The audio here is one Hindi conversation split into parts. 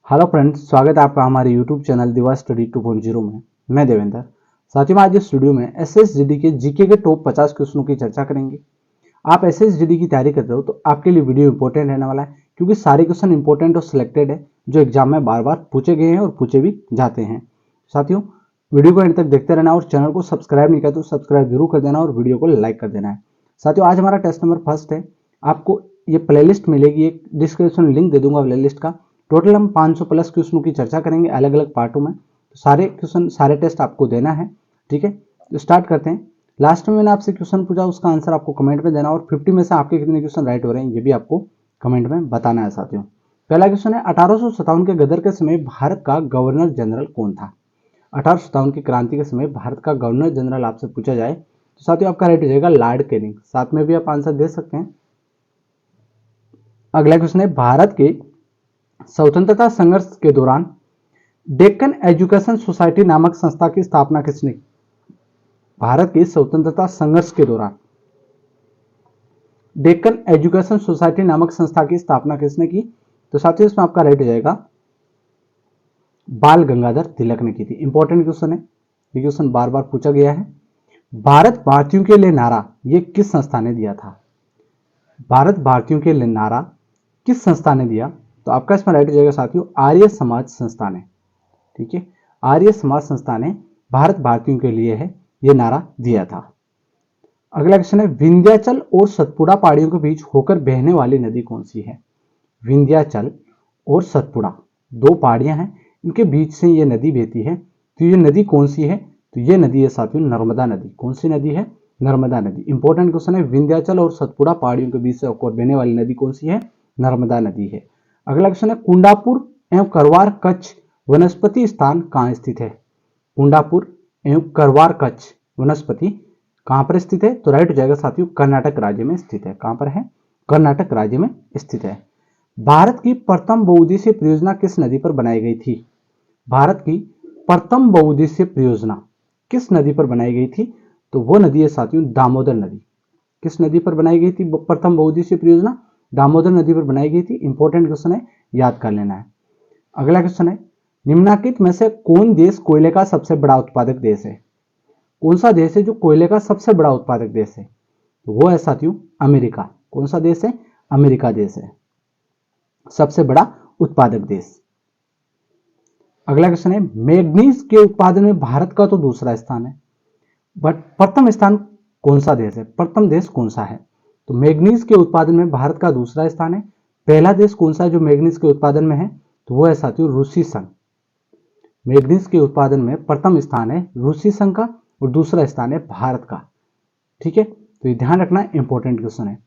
हेलो फ्रेंड्स, स्वागत है आपका हमारे यूट्यूब चैनल दिवा स्टडी 2.0 में। मैं देवेंद्र। साथियों, आज इस वीडियो में एसएसजीडी के जीके के टॉप 50 क्वेश्चनों की चर्चा करेंगे। आप एसएसजीडी की तैयारी कर रहे हो तो आपके लिए वीडियो इंपॉर्टेंट रहने वाला है, क्योंकि सारे क्वेश्चन इंपॉर्टेंट और सिलेक्टेड है जो एग्जाम में बार बार पूछे गए हैं और पूछे भी जाते हैं। साथियों, वीडियो को एंड तक देखते रहना और चैनल को सब्सक्राइब नहीं किया तो सब्सक्राइब जरूर कर देना और वीडियो को लाइक कर देना है। साथियों, आज हमारा टेस्ट नंबर फर्स्ट है। आपको ये प्लेलिस्ट मिलेगी, एक डिस्क्रिप्शन लिंक दे दूंगा प्लेलिस्ट का। टोटल हम 500 प्लस क्वेश्चनों की चर्चा करेंगे अलग अलग पार्टों में। तो सारे क्वेश्चन, सारे टेस्ट आपको देना है। ठीक है, तो स्टार्ट करते हैं। लास्ट में मैंने आपसे क्वेश्चन पूछा, उसका आंसर आपको कमेंट में देना और 50 में से आपके कितने क्वेश्चन राइट हो रहे हैं ये भी आपको कमेंट में बताना है। साथियों, पहला क्वेश्चन है, 1857 के गदर के समय भारत का गवर्नर जनरल कौन था? 1857 की क्रांति के समय भारत का गवर्नर जनरल आपसे पूछा जाए तो साथियों आपका राइट हो जाएगा लॉर्ड कैनिंग। साथ में भी आप आंसर दे सकते हैं। अगला क्वेश्चन है, भारत के स्वतंत्रता संघर्ष के दौरान डेक्कन एजुकेशन सोसाइटी नामक संस्था की स्थापना किसने की? भारत के स्वतंत्रता संघर्ष के दौरान डेक्कन एजुकेशन सोसाइटी नामक संस्था की स्थापना किसने की? तो साथियों इसमें आपका राइट हो जाएगा बाल गंगाधर तिलक ने की थी। इंपॉर्टेंट क्वेश्चन है, ये क्वेश्चन बार बार पूछा गया है। भारत भारतीयों के लिए नारा ये किस संस्था ने दिया था? भारत भारतीयों के लिए नारा किस संस्था ने दिया? तो आपका इसमें राइट हो जाएगा साथियों आर्य समाज संस्था ने। ठीक है, आर्य समाज संस्था ने भारत भारतीयों के लिए है ये नारा दिया था। अगला क्वेश्चन है, विंध्याचल और सतपुड़ा पहाड़ियों के बीच होकर बहने वाली नदी कौन सी है? विंध्याचल और सतपुड़ा दो पहाड़ियां हैं, इनके बीच से ये नदी बहती है। तो ये नदी कौन सी है? तो ये नदी है साथियों नर्मदा नदी। कौन सी नदी है? नर्मदा नदी। इंपॉर्टेंट क्वेश्चन है, विंध्याचल और सतपुड़ा पहाड़ियों के बीच से होकर बहने वाली नदी कौन सी है? नर्मदा नदी है। अगला क्वेश्चन है, कुंडापुर एवं करवार कच्छ वनस्पति स्थान कहाँ स्थित है? कुंडापुर एवं करवार कच्छ वनस्पति कहां पर स्थित है? तो राइट हो जाएगा साथियों कर्नाटक राज्य में स्थित है। कहां पर है? कर्नाटक राज्य में स्थित है। भारत की प्रथम बहुउद्देशीय परियोजना किस नदी पर बनाई गई थी? भारत की प्रथम बहुउद्देशीय परियोजना किस नदी पर बनाई गई थी? तो वो नदी है साथियों दामोदर नदी। किस नदी पर बनाई गई थी प्रथम बहुउद्देशीय परियोजना? दामोदर नदी पर बनाई गई थी। इंपॉर्टेंट क्वेश्चन है, याद कर लेना है। अगला क्वेश्चन है, निम्नलिखित में से कौन देश कोयले का सबसे बड़ा उत्पादक देश है? कौन सा देश है जो कोयले का सबसे बड़ा उत्पादक देश है? तो वो है साथियों अमेरिका। कौन सा देश है? अमेरिका देश है सबसे बड़ा उत्पादक देश। अगला क्वेश्चन है, मैग्नीज के उत्पादन में भारत का तो दूसरा स्थान है, बट प्रथम स्थान कौन सा देश है? प्रथम देश कौन सा है? तो मैग्नीज के उत्पादन में भारत का दूसरा स्थान है। पहला देश कौन सा है जो मैग्नीज के उत्पादन में है? तो वो है साथियों रूसी संघ। मैग्नीज के उत्पादन में प्रथम स्थान है रूसी संघ का और दूसरा स्थान है भारत का। ठीक है, तो ये ध्यान रखना, इंपॉर्टेंट क्वेश्चन है।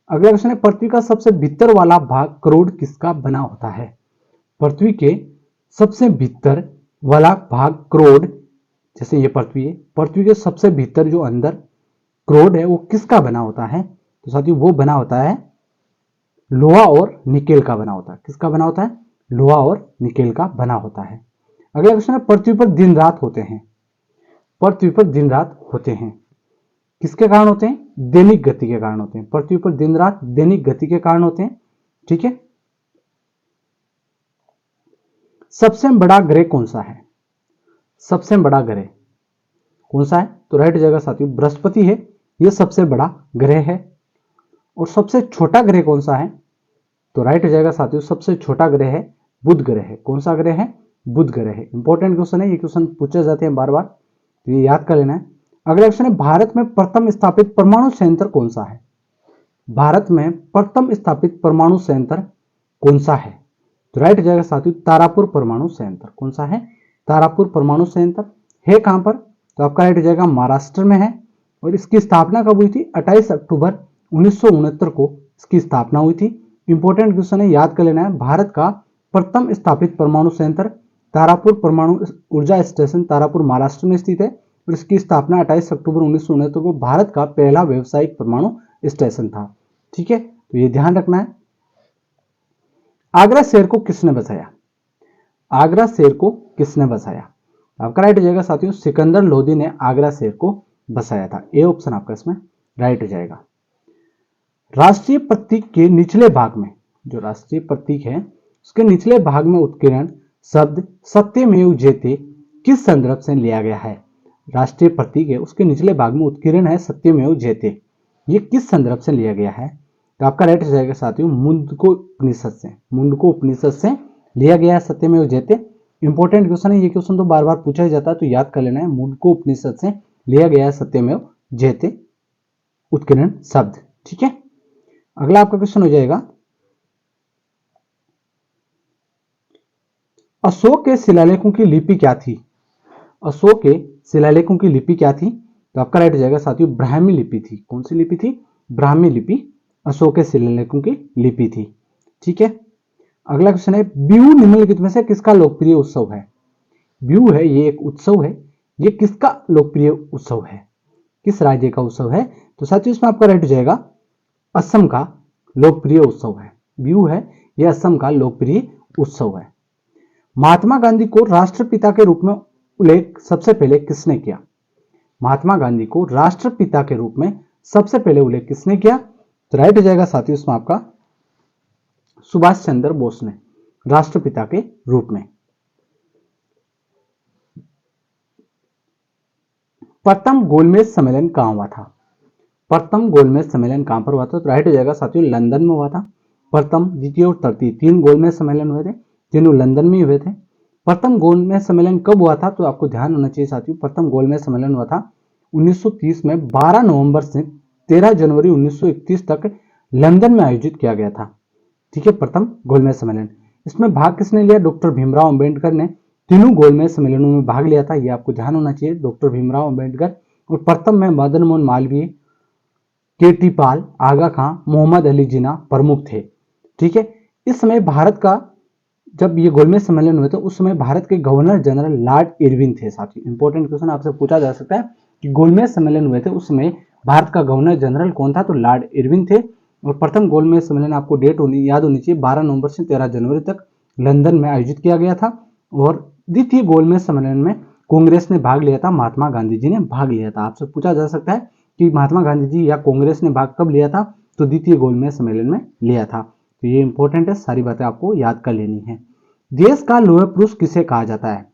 अगला क्वेश्चन है, पृथ्वी का सबसे भीतर वाला भाग करोड़ किसका बना होता है? पृथ्वी के सबसे भीतर वाला भाग करोड़, जैसे ये पृथ्वी है, पृथ्वी के सबसे भीतर जो अंदर करोड़ है वो किसका बना होता है? तो साथियों वो बना होता है लोहा और निकेल का बना होता है। किसका बना होता है? लोहा और निकेल का बना होता है। अगला क्वेश्चन है, पृथ्वी पर दिन रात होते हैं। पृथ्वी पर दिन रात होते हैं किसके कारण होते हैं? दैनिक गति के कारण होते हैं। पृथ्वी पर दिन रात दैनिक गति के कारण होते हैं। ठीक है, सबसे बड़ा ग्रह कौन सा है? सबसे बड़ा ग्रह कौन सा है? तो राइट हो जाएगा साथियों बृहस्पति है, यह सबसे बड़ा ग्रह है। और सबसे छोटा ग्रह कौन सा है? तो राइट हो जाएगा साथियों सबसे छोटा ग्रह है बुध ग्रह है। कौन सा ग्रह है? बुध ग्रह है। इंपॉर्टेंट क्वेश्चन है, ये क्वेश्चन पूछे जाते हैं बार बार, तो ये याद कर लेना है। अगला क्वेश्चन है, भारत में प्रथम स्थापित परमाणु संयंत्र कौन सा है? भारत में प्रथम स्थापित परमाणु संयंत्र कौन सा है? तो राइट हो जाएगा साथियों तारापुर परमाणु संयंत्र। कौन सा है? तारापुर परमाणु संयंत्र है कहां पर? तो आपका राइट हो जाएगा महाराष्ट्र में है। और इसकी स्थापना कब हुई थी? 28 अक्टूबर 1969 को इसकी स्थापना हुई थी। इंपॉर्टेंट क्वेश्चन है, याद कर लेना है। भारत का प्रथम स्थापित परमाणु संयंत्र तारापुर परमाणु ऊर्जा स्टेशन तारापुर महाराष्ट्र में स्थित है और इसकी स्थापना 28 अक्टूबर 1969 को भारत का पहला व्यावसायिक परमाणु स्टेशन था। ठीक है, तो ये ध्यान रखना है। आगरा शहर को किसने बसाया? आगरा शहर को किसने बसाया? आपका राइट हो जाएगा साथियों सिकंदर लोधी ने आगरा शहर को बसाया था। ए ऑप्शन आपका इसमें राइट हो जाएगा। राष्ट्रीय प्रतीक के निचले भाग में, जो राष्ट्रीय प्रतीक है उसके निचले भाग में उत्कीर्ण शब्द सत्यमेव जयते किस संदर्भ से लिया गया है? राष्ट्रीय प्रतीक है, उसके निचले भाग में उत्कीर्ण है सत्यमेव जयते, ये किस संदर्भ से लिया गया है? तो आपका राइट हो जाएगा साथियों मुंडको उपनिषद से, मुंडको उपनिषद से लिया गया है सत्यमेव जयते। इंपॉर्टेंट क्वेश्चन है, ये क्वेश्चन तो बार बार पूछा ही जाता है, तो याद कर लेना है, मुंडको उपनिषद से लिया गया है सत्यमेव जयते उत्कीर्ण शब्द। ठीक है, अगला आपका क्वेश्चन हो जाएगा, अशोक के शिलालेखों की लिपि क्या थी? अशोक के शिलालेखों की लिपि क्या थी? तो आपका राइट हो जाएगा साथियों ब्राह्मी लिपि थी। कौन सी लिपि थी? ब्राह्मी लिपि अशोक के शिलालेखों की लिपि थी। ठीक है, अगला क्वेश्चन है, बिहू निम्नलिखित में से किसका लोकप्रिय उत्सव है? बिहू है, ये एक उत्सव है, ये किसका लोकप्रिय उत्सव है? किस राज्य का उत्सव है? तो साथियों इसमें आपका राइट हो जाएगा असम का लोकप्रिय उत्सव है। बिहू है, यह असम का लोकप्रिय उत्सव है। महात्मा गांधी को राष्ट्रपिता के रूप में उल्लेख सबसे पहले किसने किया? महात्मा गांधी को राष्ट्रपिता के रूप में सबसे पहले उल्लेख किसने किया? तो राइट हो जाएगा साथियों इसमें आपका सुभाष चंद्र बोस ने, राष्ट्रपिता के रूप में। प्रथम गोलमेज सम्मेलन कहां हुआ था? प्रथम गोलमेज सम्मेलन कहां पर हुआ था? तो राइट हो जाएगा साथियों लंदन में हुआ था। प्रथम, द्वितीय और तृतीय 3 गोलमेज सम्मेलन हुए थे, तीनों लंदन में हुए थे। प्रथम गोलमेज सम्मेलन कब हुआ था? तो आपको ध्यान होना चाहिए साथियों, प्रथम गोलमेज सम्मेलन हुआ था 1930 में 12 नवंबर से 13 जनवरी 1931 तक लंदन में आयोजित किया गया था। ठीक है, प्रथम गोलमेज सम्मेलन। इसमें भाग किसने लिया? डॉक्टर भीमराव अंबेडकर ने तीनों गोलमेज सम्मेलनों में भाग लिया था, यह आपको ध्यान होना चाहिए, डॉक्टर भीमराव अंबेडकर। और प्रथम में मदन मोहन मालवीय, के.टी. पाल, आगा खां, मोहम्मद अली जिन्ना प्रमुख थे। ठीक है, इस समय भारत का जब ये गोलमेज सम्मेलन हुए थे उस समय भारत के गवर्नर जनरल लॉर्ड इरविन थे। साथियों इंपॉर्टेंट क्वेश्चन आपसे पूछा जा सकता है कि गोलमेज सम्मेलन हुए थे उस समय भारत का गवर्नर जनरल कौन था? तो लॉर्ड इरविन थे। और प्रथम गोलमेज सम्मेलन आपको डेट याद होनी चाहिए, 12 नवंबर से 13 जनवरी तक लंदन में आयोजित किया गया था। और द्वितीय गोलमेज सम्मेलन में कांग्रेस ने भाग लिया था, महात्मा गांधी जी ने भाग लिया था। आपसे पूछा जा सकता है कि महात्मा गांधी जी या कांग्रेस ने भाग कब लिया था? तो द्वितीय गोलमेज सम्मेलन में लिया था। तो ये इंपॉर्टेंट है, सारी बातें आपको याद कर लेनी है। देश का लौह पुरुष किसे कहा जाता है?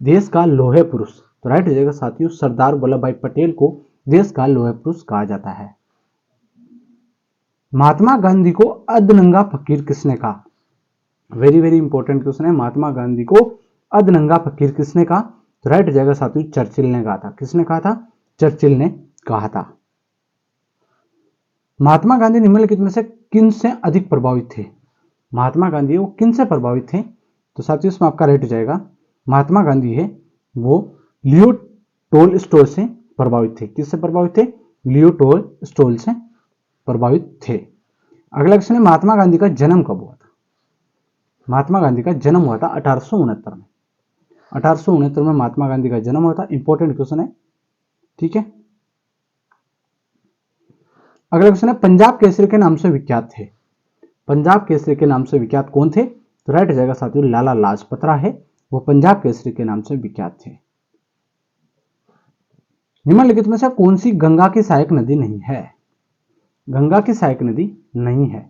देश का लौह पुरुष, तो राइट हो जाएगा साथियों सरदार वल्लभ भाई पटेल को देश का लौह पुरुष कहा जाता है। महात्मा गांधी को अधनंगा फकीर किसने कहा? वेरी वेरी इंपॉर्टेंट क्वेश्चन है, महात्मा गांधी को अधनंगा फकीर किसने कहा? तो राइट हो जाएगा साथियों चर्चिल ने कहा था। किसने कहा था? चर्चिल ने कहा था। महात्मा गांधी निम्नलिखित में से किन से अधिक प्रभावित थे? महात्मा गांधी वो किन से प्रभावित थे? तो साथियों इसमें आपका राइट हो जाएगा महात्मा गांधी है वो लियो टोल्स्टॉय से प्रभावित थे। किससे प्रभावित थे? लियो टोल्स्टॉय से प्रभावित थे। अगला क्वेश्चन है, महात्मा गांधी का जन्म कब हुआ था? महात्मा गांधी का जन्म हुआ था 1869 में। 1869 में महात्मा गांधी का जन्म हुआ था। इंपॉर्टेंट क्वेश्चन है। ठीक है, अगला क्वेश्चन है, पंजाब केसरी के नाम से विख्यात थे। पंजाब केसरी के नाम से विख्यात कौन थे? तो राइट हो जाएगा साथियों लाला लाजपत राय है, वो पंजाब केसरी के नाम से विख्यात थे। निम्नलिखित में से कौन सी गंगा की सहायक नदी नहीं है? गंगा की सहायक नदी नहीं है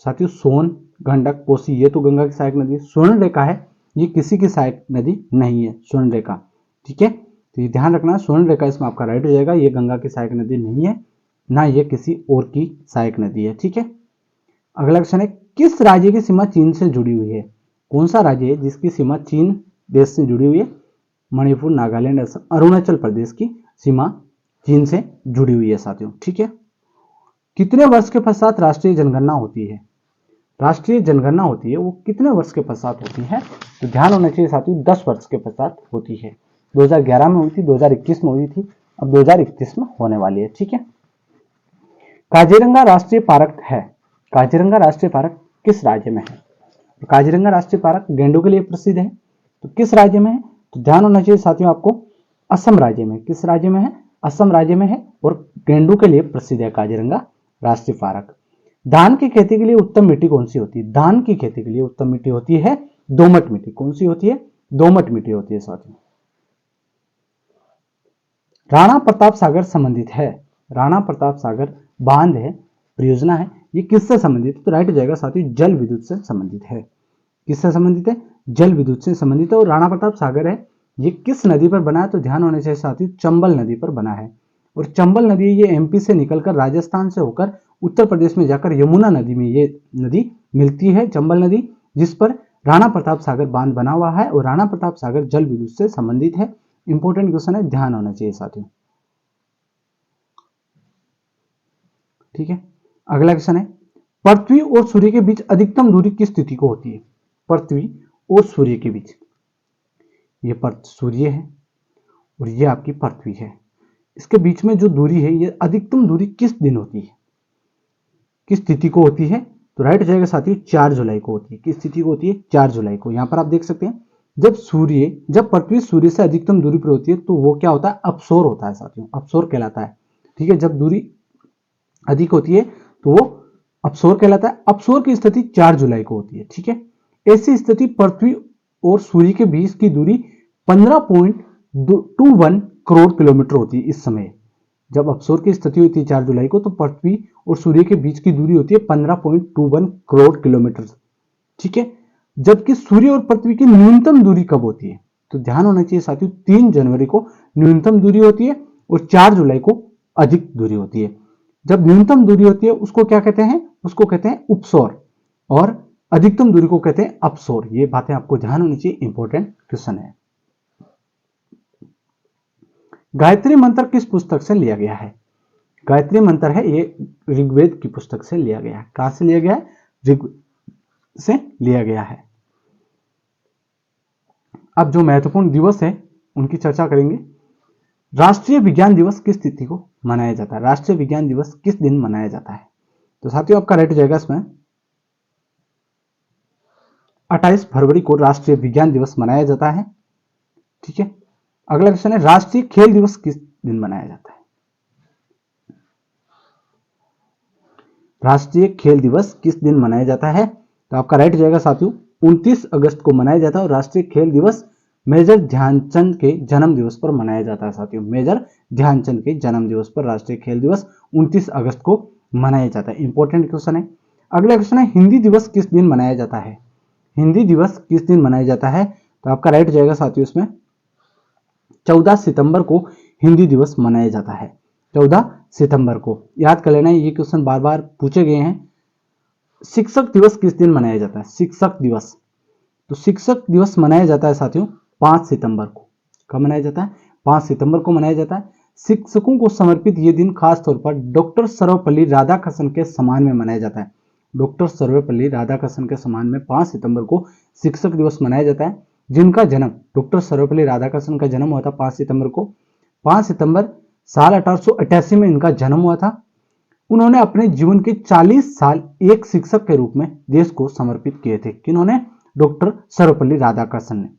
साथियों सोन, गंडक, कोसी, ये तो गंगा की सहायक नदी। स्वर्ण रेखा है, ये किसी की सहायक नदी नहीं है स्वर्ण रेखा। ठीक है, तो ये ध्यान रखना, स्वर्ण रेखा इसमें आपका राइट हो जाएगा, ये गंगा की सहायक नदी नहीं है, ना ये किसी और की सहायक नदी है। ठीक है, अगला क्वेश्चन है, किस राज्य की सीमा चीन से जुड़ी हुई है? कौन सा राज्य है जिसकी सीमा चीन देश से जुड़ी हुई है? मणिपुर, नागालैंड, अरुणाचल प्रदेश की सीमा चीन से जुड़ी हुई है साथियों। ठीक है, कितने वर्ष के पश्चात राष्ट्रीय जनगणना होती है? राष्ट्रीय जनगणना होती है वो कितने वर्ष के पश्चात होती है? तो ध्यान होना चाहिए साथियों 10 वर्ष के पश्चात होती है। 2011 में हुई थी, 2021 में हुई थी, अब 2031 में होने वाली है। ठीक है, काजीरंगा राष्ट्रीय पार्क है, काजीरंगा राष्ट्रीय पार्क किस राज्य में है? तो काजीरंगा राष्ट्रीय पार्क गेंडों के लिए प्रसिद्ध है, तो किस राज्य में है? तो ध्यान होना चाहिए साथियों आपको असम राज्य में। किस राज्य में है? असम राज्य में है, और गेंडों के लिए प्रसिद्ध है काजीरंगा राष्ट्रीय पार्क। धान की खेती के लिए उत्तम मिट्टी कौन सी होती है? धान की खेती के लिए उत्तम मिट्टी होती है दोमट मिट्टी। कौन सी होती है? दोमट मिट्टी होती है साथियों। राणा प्रताप सागर संबंधित है, राणा प्रताप सागर बांध है, परियोजना है, ये किससे संबंधित है? तो राइट हो जाएगा साथियों जल विद्युत से संबंधित है। किससे संबंधित है? जल विद्युत से संबंधित है। और राणा प्रताप सागर है, ये किस नदी पर बना है? तो ध्यान होने चाहिए साथियों, चंबल नदी पर बना है। और चंबल नदी ये एमपी से निकलकर राजस्थान से होकर उत्तर प्रदेश में जाकर यमुना नदी में ये नदी मिलती है, चंबल नदी, जिस पर राणा प्रताप सागर बांध बना हुआ है। और राणा प्रताप सागर जल विद्युत से संबंधित है। इंपॉर्टेंट क्वेश्चन है, ध्यान होना चाहिए साथियों। ठीक है, अगला क्वेश्चन है, पृथ्वी और सूर्य के बीच अधिकतम दूरी किस स्थिति को होती है? पृथ्वी और सूर्य के बीच, ये सूर्य है और ये आपकी पृथ्वी है, इसके बीच में जो दूरी है ये अधिकतम दूरी किस दिन होती है, किस तिथि को होती है? तो राइट हो जाएगा साथियों, 4 जुलाई को होती है। किस तिथि को होती है? 4 जुलाई को। यहां पर आप देख सकते हैं, जब पृथ्वी सूर्य से अधिकतम दूरी पर होती है तो वो क्या होता है? अपसौर होता है साथियों, अपसौर कहलाता है। ठीक है, जब दूरी अधिक होती है तो वो अपसौर कहलाता है। अपसौर की स्थिति 4 जुलाई को होती है। ठीक है, ऐसी स्थिति पृथ्वी और सूर्य के बीच की दूरी 15.21 करोड़ किलोमीटर होती है इस समय। जब अपसौर की स्थिति होती है 4 जुलाई को, तो पृथ्वी और सूर्य के बीच की दूरी होती है 15.21 करोड़ किलोमीटर। ठीक है, जबकि सूर्य और पृथ्वी की न्यूनतम दूरी कब होती है? तो ध्यान होना चाहिए साथियों, 3 जनवरी को न्यूनतम दूरी होती है और 4 जुलाई को अधिक दूरी होती है। जब न्यूनतम दूरी होती है उसको क्या कहते हैं? उसको कहते हैं उपसौर, और अधिकतम दूरी को कहते हैं अपसौर। ये बातें आपको ध्यान होनी चाहिए, इंपॉर्टेंट क्वेश्चन है। गायत्री मंत्र किस पुस्तक से लिया गया है? गायत्री मंत्र है ये ऋग्वेद की पुस्तक से लिया गया है। कहां से लिया गया है? ऋग्वेद से लिया गया है। अब जो महत्वपूर्ण दिवस है उनकी चर्चा करेंगे। राष्ट्रीय विज्ञान दिवस किस तिथि को मनाया जाता है? राष्ट्रीय विज्ञान दिवस किस दिन मनाया जाता है? तो साथियों आपका राइट हो जाएगा इसमें 28 फरवरी को राष्ट्रीय विज्ञान दिवस मनाया जाता है। ठीक है, अगला क्वेश्चन है, राष्ट्रीय खेल दिवस किस दिन मनाया जाता है? राष्ट्रीय खेल दिवस किस दिन मनाया जाता है? तो आपका राइट हो जाएगा साथियों 29 अगस्त को मनाया जाता है। और राष्ट्रीय खेल दिवस मेजर ध्यानचंद के जन्म दिवस पर मनाया जाता है साथियों। मेजर ध्यानचंद के जन्म दिवस पर राष्ट्रीय खेल दिवस 29 अगस्त को मनाया जाता है। इंपॉर्टेंट क्वेश्चन है। अगला क्वेश्चन है, हिंदी दिवस किस दिन मनाया जाता है? हिंदी दिवस किस दिन मनाया जाता है? तो आपका राइट हो जाएगा साथियों इसमें 14 सितंबर को हिंदी दिवस मनाया जाता है। 14 सितंबर को याद कर लेना, ये क्वेश्चन बार बार पूछे गए हैं। शिक्षक दिवस किस दिन मनाया जाता है? शिक्षक दिवस, तो शिक्षक दिवस मनाया जाता है साथियों 5 सितंबर को। कब मनाया जाता है? 5 सितंबर को मनाया जाता है। शिक्षकों को समर्पित ये दिन खास तौर पर डॉक्टर सर्वपल्ली राधाकृष्णन के सम्मान में मनाया जाता है। डॉक्टर सर्वपल्ली राधाकृष्णन के सम्मान में 5 सितंबर को शिक्षक दिवस मनाया जाता है, जिनका जन्म, डॉक्टर सर्वपल्ली राधाकृष्णन का जन्म हुआ था 5 सितंबर को। 5 सितंबर साल 1888 में इनका जन्म हुआ था। उन्होंने अपने जीवन के 40 साल एक शिक्षक के रूप में देश को समर्पित किए थे। किन्होंने? डॉक्टर सर्वपल्ली राधाकृष्णन ने।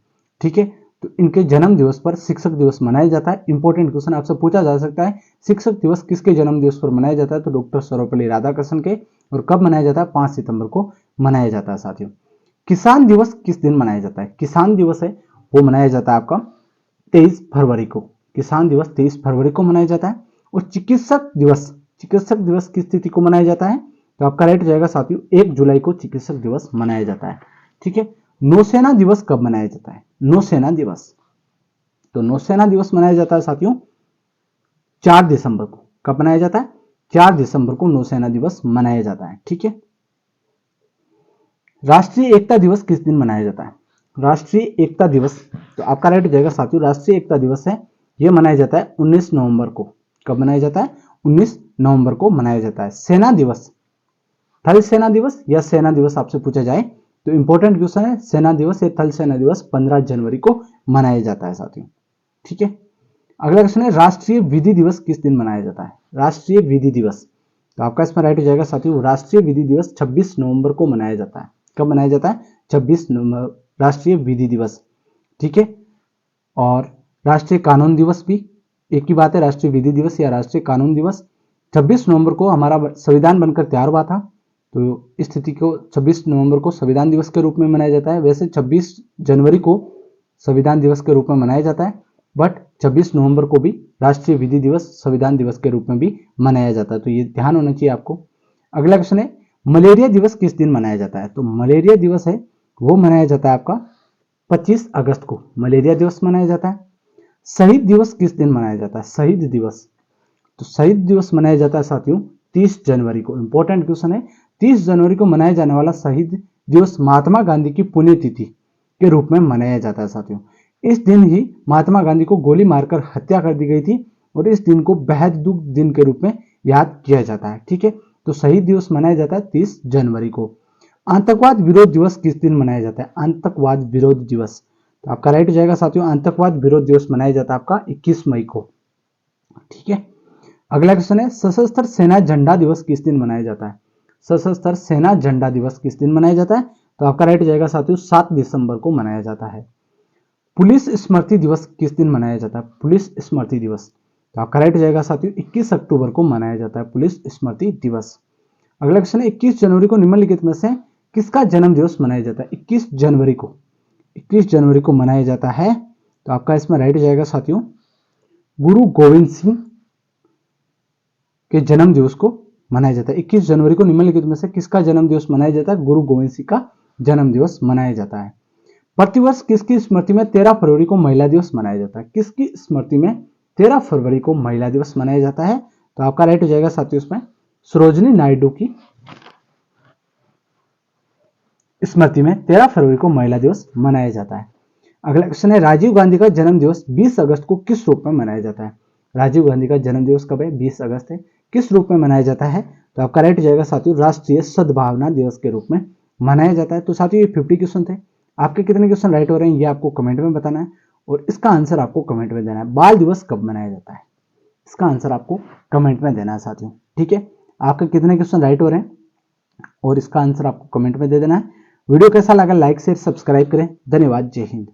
ठीक है, तो इनके जन्म दिवस पर शिक्षक दिवस मनाया जाता है। इंपॉर्टेंट क्वेश्चन आपसे पूछा जा सकता है, शिक्षक दिवस किसके जन्म दिवस पर मनाया जाता है? तो डॉक्टर सर्वपल्ली राधाकृष्णन के। और कब मनाया जाता है? 5 सितंबर को मनाया जाता है साथियों। किसान दिवस किस दिन मनाया जाता है? किसान दिवस है वो मनाया जाता है आपका 23 फरवरी को। किसान दिवस 23 फरवरी को मनाया जाता है। और चिकित्सक दिवस किस तिथि को मनाया जाता है? तो आपका राइट हो जाएगा साथियों 1 जुलाई को चिकित्सक दिवस मनाया जाता है। ठीक है, नौसेना दिवस कब मनाया जाता है? नौसेना दिवस, तो नौसेना दिवस मनाया जाता है साथियों 4 दिसंबर को। कब मनाया जाता है? 4 दिसंबर को नौसेना दिवस मनाया जाता है। ठीक है, राष्ट्रीय एकता दिवस किस दिन मनाया जाता है? राष्ट्रीय एकता दिवस, तो आपका राइट हो जाएगा साथियों राष्ट्रीय एकता दिवस है यह मनाया जाता है 19 नवंबर को। कब मनाया जाता है? 19 नवंबर को मनाया जाता है। सेना दिवस, थल सेना दिवस या सेना दिवस आपसे पूछा जाए तो इंपॉर्टेंट क्वेश्चन है, सेना दिवस या थल सेना दिवस 15 जनवरी को मनाया जाता है साथियों। ठीक है, अगला क्वेश्चन है, राष्ट्रीय विधि दिवस किस दिन मनाया जाता है? राष्ट्रीय विधि दिवस, तो आपका इसमें राइट हो जाएगा साथियों राष्ट्रीय विधि दिवस 26 नवंबर को मनाया जाता है। कब मनाया जाता है? 26 नवंबर, राष्ट्रीय विधि दिवस। ठीक है, और राष्ट्रीय कानून दिवस भी एक ही बात है, राष्ट्रीय विधि दिवस या राष्ट्रीय कानून दिवस। 26 नवंबर को हमारा संविधान बनकर तैयार हुआ था, तो इस तिथि को 26 नवंबर को संविधान दिवस के रूप में मनाया जाता है। वैसे 26 जनवरी को संविधान दिवस के रूप में मनाया जाता है, बट 26 नवंबर को भी राष्ट्रीय विधि दिवस संविधान दिवस के रूप में भी मनाया जाता है, तो ये ध्यान होना चाहिए आपको। अगला क्वेश्चन है, मलेरिया दिवस किस दिन मनाया जाता है? तो मलेरिया दिवस है वो मनाया जाता है आपका 25 अगस्त को मलेरिया दिवस मनाया जाता है। शहीद दिवस किस दिन मनाया जाता है? शहीद दिवस, तो शहीद दिवस मनाया जाता है साथियों 30 जनवरी को। इंपॉर्टेंट क्वेश्चन है। 30 जनवरी को मनाया जाने वाला शहीद दिवस महात्मा गांधी की पुण्यतिथि के रूप में मनाया जाता है साथियों। इस दिन ही महात्मा गांधी को गोली मारकर हत्या कर दी गई थी और इस दिन को बेहद दुख दिन के रूप में याद किया जाता है। ठीक है, तो शहीद दिवस मनाया जाता है 30 जनवरी को। आतंकवाद विरोध दिवस किस दिन मनाया जाता है? आतंकवाद विरोध दिवस, तो आपका राइट हो जाएगा साथियों, आतंकवाद विरोध दिवस मनाया जाता है आपका 21 मई को। ठीक है, अगला क्वेश्चन है सशस्त्र सेना झंडा दिवस किस दिन मनाया जाता है? सशस्त्र सेना झंडा दिवस किस दिन मनाया जाता है? तो आपका राइट हो जाएगा साथियों 7 दिसंबर को मनाया जाता है। पुलिस स्मृति दिवस किस दिन मनाया जाता है? पुलिस स्मृति दिवस, तो आपका राइट हो जाएगा साथियों 21 अक्टूबर को मनाया जाता है पुलिस स्मृति दिवस। अगला क्वेश्चन है 21 जनवरी को निम्नलिखित में से किसका जन्म दिवस मनाया जाता है? 21 जनवरी को मनाया जाता है, तो आपका इसमें राइट हो जाएगा साथियों गुरु गोविंद सिंह के जन्म दिवस को मनाया जाता है। 21 जनवरी को निम्नलिखित में से किसका जन्म दिवस मनाया जाता है? गुरु गोविंद सिंह का जन्म दिवस मनाया जाता है। प्रतिवर्ष किसकी स्मृति में 13 फरवरी को महिला दिवस मनाया जाता है? किसकी स्मृति में 13 फरवरी को महिला दिवस मनाया जाता है? तो आपका राइट हो जाएगा साथियों इसमें सरोजिनी नायडू की स्मृति में 13 फरवरी को महिला दिवस मनाया जाता है। अगला क्वेश्चन है राजीव गांधी का जन्म दिवस 20 अगस्त को किस रूप में मनाया जाता है? राजीव गांधी का जन्म दिवस कब है? 20 अगस्त है। किस रूप में मनाया जाता है? तो आपका राइट हो जाएगा साथियों राष्ट्रीय सद्भावना दिवस के रूप में मनाया जाता है। तो साथियों ये 50 क्वेश्चन थे। आपके कितने क्वेश्चन राइट हो रहे हैं ये आपको कमेंट में बताना है और इसका आंसर आपको कमेंट में देना है। बाल दिवस कब मनाया जाता है? इसका आंसर आपको कमेंट में देना है साथियों। ठीक है, आपके कितने क्वेश्चन राइट हो रहे हैं और इसका आंसर आपको कमेंट में दे देना है। वीडियो कैसा लगा लाइक शेयर सब्सक्राइब करें। धन्यवाद, जय हिंद।